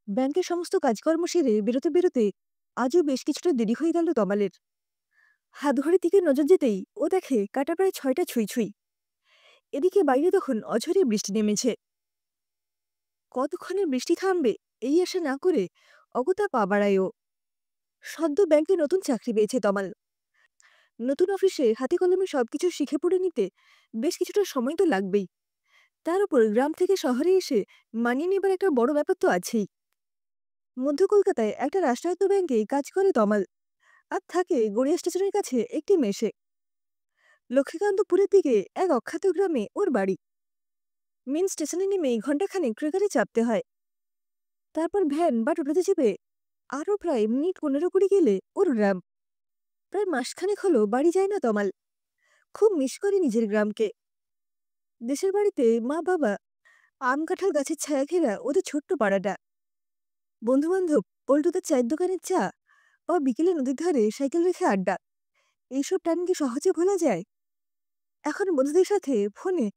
ব্যাংকের সমস্ত কাজকর্ম সেরে বেরোতে বেরোতে আজও বেশ কিছুটা দেরি হয়ে গেল তমালের। হাত ঘড়ির দিকে নজর যেতেই ও দেখে কাটা প্রায় ৬টা ছুঁই ছুঁই। এদিকে বাইরে তখন অঝরে বৃষ্টি নেমেছে। কতক্ষণে বৃষ্টি থামবে এই আশা না করে অগত্যা পা বাড়ায় ও। সদ্য ব্যাংকে নতুন চাকরি পেয়েছে তমাল। নতুন অফিসে হাতে কলমে সবকিছু শিখে পড়ে নিতে বেশ কিছুটা সময় তো লাগবেই। তার উপর গ্রাম থেকে শহরে এসে মানিয়ে নেবার একটা বড় ব্যাপার তো আছেই। মধ্য কলকাতায় একটা রাষ্ট্রায়ত্ত ব্যাংকে কাজ করে তমাল, আর থাকে গড়িয়া স্টেশনের কাছে একটি মেসে। লক্ষ্মীকান্তপুরের দিকে এক অখ্যাত গ্রামে ওর বাড়ি। মেন স্টেশনে নেমেই ঘণ্টাখানেক ট্রেকারে চাপতে হয়। তারপর ভ্যান বা টোটোতে চেপে আরও প্রায় মিনিট ১৫-২০ গেলে ওর গ্রাম। প্রায় মাসখানেক হলো বাড়ি যায় না তমাল। খুব মিস করে নিজের গ্রামকে। দেশের বাড়িতে মা বাবা, আম কাঁঠাল গাছের ছায়া ঘেরা ওদের ছোট্ট পাড়াটা, বন্ধুবান্ধব, পল্টুদের চায়ের দোকানের চা, বা বিকেলে নদীর ধারে সাইকেল রেখে আড্ডা, এইসব টাইম কি সহজে ভোলা যায়? এখন বন্ধুদের সাথে ফোনে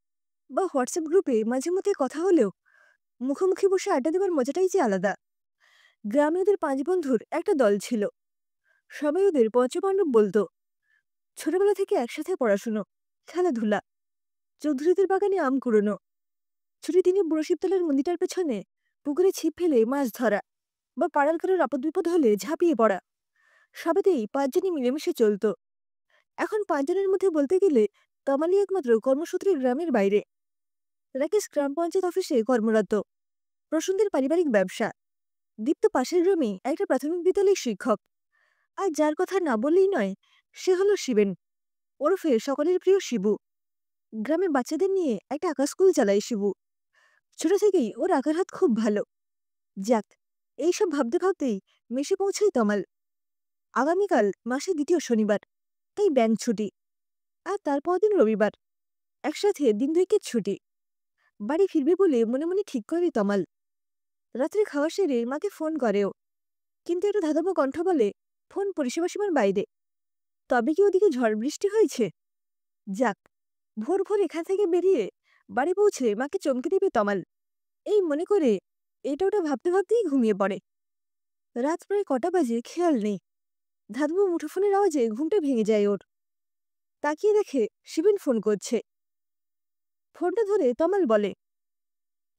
বা হোয়াটসঅ্যাপ গ্রুপে মাঝে মধ্যে কথা হলেও মুখোমুখি বসে আড্ডা দেওয়ার মজাটাই যে আলাদা। গ্রামে ওদের ৫ বন্ধুর একটা দল ছিল। সবাই ওদের পঞ্চপাণ্ডব বলতো। ছোটবেলা থেকে একসাথে পড়াশুনো, খেলাধুলা, চৌধুরীদের বাগানে আম কুড়োনো, ছুটির দিনে বুড়ো শিবতলার মন্দিরটার পেছনে পুকুরে ছিপ ফেলে মাছ ধরা, বা পাড়ার কারোর আপদ বিপদ হলে ঝাঁপিয়ে পড়া, সবেতেই ৫ জনই মিলেমিশে চলত। এখন ৫ জনের মধ্যে বলতে গেলে তমালি একমাত্র কর্মসূত্রে গ্রামের বাইরে। রাকেশ গ্রাম পঞ্চায়েত অফিসে কর্মরত, প্রসূনদের পারিবারিক ব্যবসা। দীপ্ত পাশের গ্রামে একটা প্রাথমিক বিদ্যালয়ের শিক্ষক। আর যার কথা না বললেই নয় সে হলো শিবেন, ওরফে সকলের প্রিয় শিবু। গ্রামের বাচ্চাদের নিয়ে একটা আঁকা স্কুল চালায় শিবু। ছোট থেকেই ওর আঁকার হাত খুব ভালো। যাক, এইসব ভাবতে ভাবতেই মেসে পৌঁছায় তমাল। আগামীকাল মাসের ২য় শনিবার, তাই ব্যাংক ছুটি। আর তার পরদিন রবিবার, একসাথে দিন ২ ছুটি। বাড়ি ফিরবে বলে মনে মনে ঠিক করে তমাল। রাত্রে খাওয়া সেরে মাকে ফোন করেও, কিন্তু একটা ধাঁধাবো কণ্ঠ বলে ফোন পরিষেবা সীমার বাইরে। তবে কি ওদিকে ঝড় বৃষ্টি হয়েছে? যাক, ভোর ভোর এখান থেকে বেরিয়ে বাড়ি পৌঁছে মাকে চমকে দেবে তমাল, এই মনে করে এটা ওটা ভাবতে ভাবতেই ঘুমিয়ে পড়ে। রাত প্রায় কটা বাজে খেয়াল নেই। ধাঁধবো মুঠোফোনের আওয়াজে ঘুমটা ভেঙে যায় ওর। তাকিয়ে দেখে শিবেন ফোন করছে। ফোনটা ধরে তমাল বলে,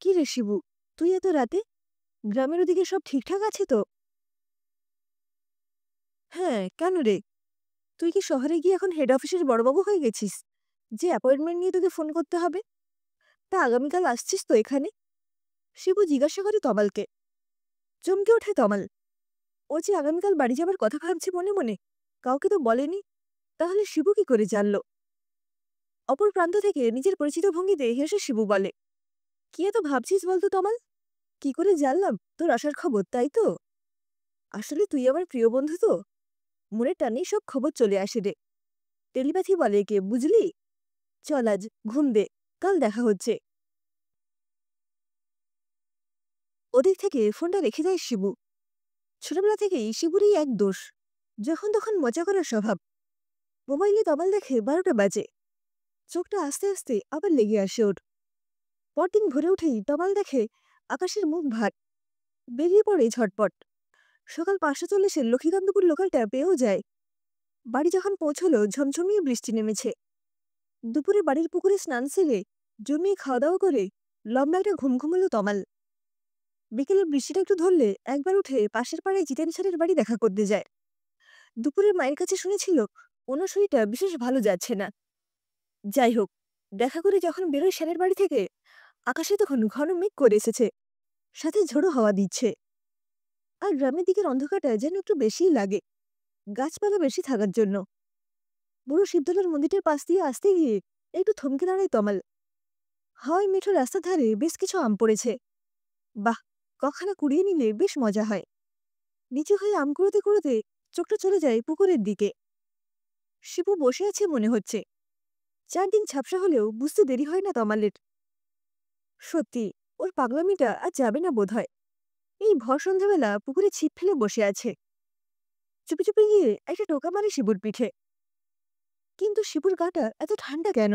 কি রে শিবু, তুই এত রাতে? গ্রামের ওদিকে সব ঠিকঠাক আছে তো? হ্যাঁ, কেন রে? তুই কি শহরে গিয়ে এখন হেড অফিসের বড়বাবু হয়ে গেছিস যে অ্যাপয়েন্টমেন্ট নিয়ে তোকে ফোন করতে হবে? তা আগামীকাল আসছিস তো এখানে? শিবু জিজ্ঞাসা করে তমালকে। চমকে ওঠে তমাল। ও যে আগামীকাল বাড়ি যাবার কথা ভাবছে মনে মনে, কাউকে তো বলেনি। তাহলে শিবু কি করে জানল? অপর প্রান্ত থেকে নিজের পরিচিত ভঙ্গিতে হেসে শিবু বলে, কি এত ভাবছিস বলতো তমাল? কি করে জানলাম তোর আসার খবর, তাই তো? আসলে তুই আমার প্রিয় বন্ধু তো, মনের টানেই সব খবর চলে আসে রে। টেলিপ্যাথি বলে একে, বুঝলি? চল আজ ঘুম দে, কাল দেখা হচ্ছে। ওদিক থেকে ফোনটা রেখে দেয় শিবু। ছোটবেলা থেকেই শিবুরই এক দোষ, যখন তখন মজা করার স্বভাব। মোবাইলে তমাল দেখে ১২টা বাজে। চোখটা আস্তে আস্তে আবার লেগে আসে ওর। পরদিন ভোরে উঠেই তমাল দেখে আকাশের মুখ ভার। বেরিয়ে পড়ে ঝটপট। সকাল ৫:৪০-এ লক্ষ্মীকান্তপুর লোকালটা পেয়েও যায়। বাড়ি যখন পৌঁছলো ঝমঝমিয়ে বৃষ্টি নেমেছে। দুপুরে বাড়ির পুকুরে স্নান সেরে জমিয়ে খাওয়া দাওয়া করে লম্বা একটা ঘুম ঘুমোলো তমাল। বিকেলে বৃষ্টিটা একটু ধরলে একবার উঠে পাশের পাড়ায় জিতেন স্যারের বাড়ি দেখা করতে যায়। দুপুরে মায়ের কাছে শুনেছিল ওনার শরীরটা বিশেষ ভালো যাচ্ছে না। যাই হোক, দেখা করে যখন বেরোয় স্যারের বাড়ি থেকে, আকাশে তখন ঘন মেঘ করে এসেছে, সাথে ঝোড়ো হাওয়া দিচ্ছে। আর গ্রামের দিকের অন্ধকারটা যেন একটু বেশিই লাগে, গাছপালা বেশি থাকার জন্য। বুড়ো শিবতলার মন্দিরটার পাশ দিয়ে আসতে গিয়ে একটু থমকে দাঁড়ায় তমাল। হাওয়ায় মেঠো রাস্তার ধারে বেশ কিছু আম পড়েছে। বাহ, কখানা কুড়িয়ে নিলে বেশ মজা হয়। নিচু হয়ে আম কুড়োতে কুড়োতে চোখটা চলে যায় পুকুরের দিকে। শিবু বসে আছে মনে হচ্ছে। চারদিন ঝাপসা হলেও বুঝতে দেরি হয় না তমালের। সত্যি, ওর পাগলামিটা আর যাবে না বোধহয়। এই ভর সন্ধ্যাবেলা পুকুরে ছিপ ফেলে বসে আছে। চুপি চুপি গিয়ে একটা টোকা মারে শিবুর পিঠে। কিন্তু শিবুর গাটা এত ঠান্ডা কেন?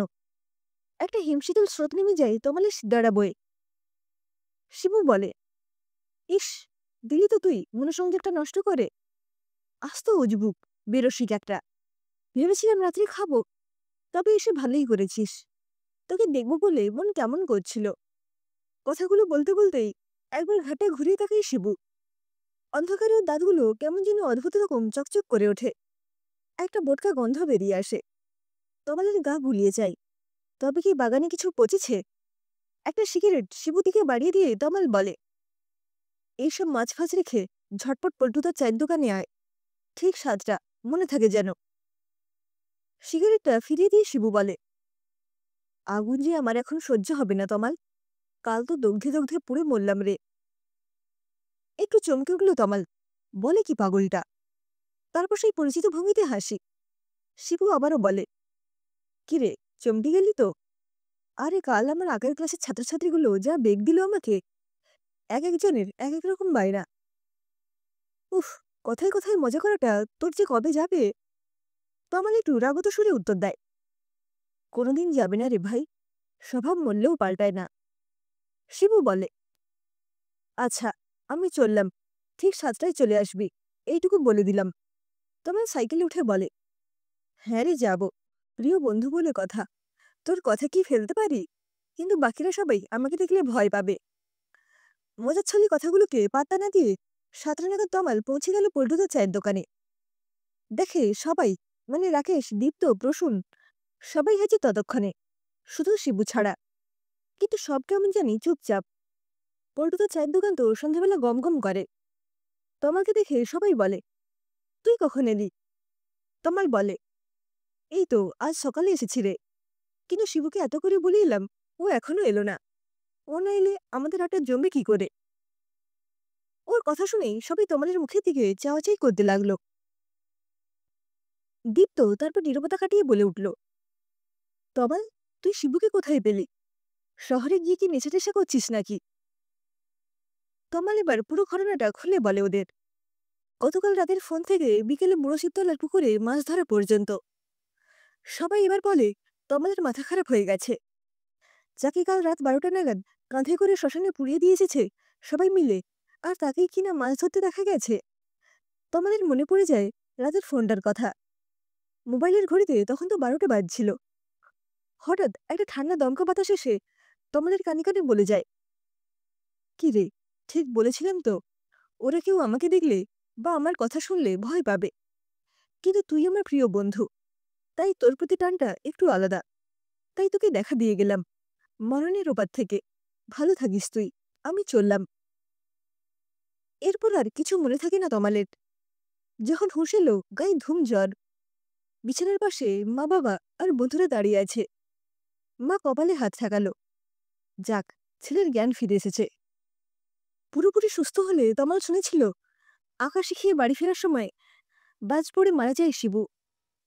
একটা হিমশীতল স্রোত নেমে যায় তমালের সিদ্দারা বয়ে। শিবু বলে, ইস, দিলি তো তুই মনোসংযোগটা নষ্ট করে। আস্ত উজবুক, বেরসিক একটা। ভেবেছিলাম রাত্রে খাবো, তবে এসে ভালোই করেছিস। তোকে দেখবো বলে মন কেমন করছিল। কথাগুলো বলতে বলতেই একবার ঘাটে ঘুরিয়ে তাকাই শিবু। অন্ধকারের দাঁতগুলো কেমন যেন অদ্ভুত রকম চকচক করে ওঠে। একটা বোটকা গন্ধ বেরিয়ে আসে। তমালের গা গুলিয়ে যায়। তবে কি বাগানে কিছু পচেছে? একটা সিগারেট শিবু দিকে বাড়িয়ে দিয়ে তমাল বলে, এইসব মাছ ফাছ রেখে ঝটপট পল্টুদার চায়ের দোকানে আয়। ঠিক ৭টা, মনে থাকে যেন। সিগারেটটা ফিরিয়ে দিয়ে শিবু বলে, আগুন যে আমার এখন সহ্য হবে না তমাল। কাল তো দগ্ধে দগ্ধে পুড়ে মরলাম রে। একটু চমকে উঠল তমাল। বলে কি পাগলটা? তারপর সেই পরিচিত ভঙ্গিতে হাসি। শিবু আবারও বলে, কিরে, চমকে গেলি তো? আরে কাল আমার আগের ক্লাসের ছাত্রছাত্রীগুলো যা বেগ দিল আমাকে, এক একজনের এক এক রকম বায়না। উফ, কথায় কথায় মজা করাটা তোর যে কবে যাবে? তমাল একটু রাগত সুরে উত্তর দেয়, কোনোদিন যাবে না রে ভাই, স্বভাব মরলেও পাল্টায় না। শিবু বলে, আচ্ছা, আমি চললাম, ঠিক ৭টায় চলে আসবি, এইটুকু বলে দিলাম। তমাল সাইকেলে উঠে বলে, হ্যাঁ রে, যাব, প্রিয় বন্ধু বলে কথা, তোর কথা কি ফেলতে পারি? কিন্তু বাকিরা সবাই আমাকে দেখলে ভয় পাবে। মজার ছলে কথাগুলোকে পাত্তা না দিয়ে ৭টা নাগাদ তমাল পৌঁছে গেল পল্টুদার চায়ের দোকানে। দেখে সবাই, মানে রাকেশ, দীপ্ত, প্রসূন, সবাই হাজির ততক্ষণে, শুধু শিবু ছাড়া। কিন্তু সব কেমন জানি চুপচাপ। পল্টুদার চায়ের দোকান তো সন্ধ্যাবেলা গমগম করে। তমালকে দেখে সবাই বলে, তুই কখন এলি? তমাল বলে, এই তো আজ সকালে এসেছি রে। কিন্তু শিবুকে এত করে বলে এলাম, ও এখনো এলো না। ও না এলে আমাদের আড্ডা জমবে কি করে? ওর কথা শুনেই সবাই তমালের মুখের দিকে চাওয়াচাই করতে লাগলো। দীপ্ত তারপর নীরবতা কাটিয়ে বলে উঠল, তমাল, তুই শিবুকে কোথায় পেলি? শহরে গিয়ে কি নেশা টেশা করছিস নাকি? তমাল এবার পুরো ঘটনাটা খুলে বলে ওদের। গতকাল রাতের ফোন থেকে বিকেলে বুড়ো শিবতলার পুকুরে মাছ ধরা পর্যন্ত। সবাই এবার বলে তমালের মাথা খারাপ হয়ে গেছে। যাকে কাল রাত ১২টা নাগাদ কাঁধে করে শ্মশানে পুড়িয়ে দিয়ে এসেছে সবাই মিলে, আর তাকেই কিনা মাছ ধরতে দেখা গেছে। তমালের মনে পড়ে যায় রাতের ফোনটার কথা। মোবাইলের ঘড়িতে তখন তো ১২টা বাজছিল। হঠাৎ একটা ঠান্ডা দমকা বাতাস এসে তমালের কানে কানে বলে যায়, কি রে, ঠিক বলেছিলাম তো, ওরা কেউ আমাকে দেখলে বা আমার কথা শুনলে ভয় পাবে। কিন্তু তুই আমার প্রিয় বন্ধু, তাই তোর প্রতি টানটা একটু আলাদা। তাই তোকে দেখা দিয়ে গেলাম মরণের ওপার থেকে। ভালো থাকিস তুই, আমি চললাম। এরপর আর কিছু মনে থাকে না তমালের। যখন হুঁশ এলো গায়ে ধুম জ্বর। বিছানার পাশে মা বাবা আর বন্ধুরা দাঁড়িয়ে আছে। মা কপালে হাত ঠেকালো, যাক, ছেলের জ্ঞান ফিরে এসেছে। পুরোপুরি সুস্থ হলে তমাল শুনেছিল আকাশে খেয়ে বাড়ি ফেরার সময় বাজ পড়ে মারা যায় শিবু।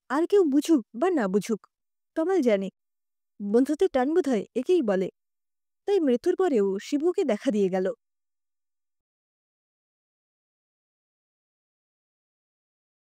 আর কেউ বুঝুক বা না বুঝুক, তমাল জানে বন্ধুত্বের টান বোধহয় একেই বলে। তাই মৃত্যুর পরেও শিবুকে দেখা দিয়ে গেল।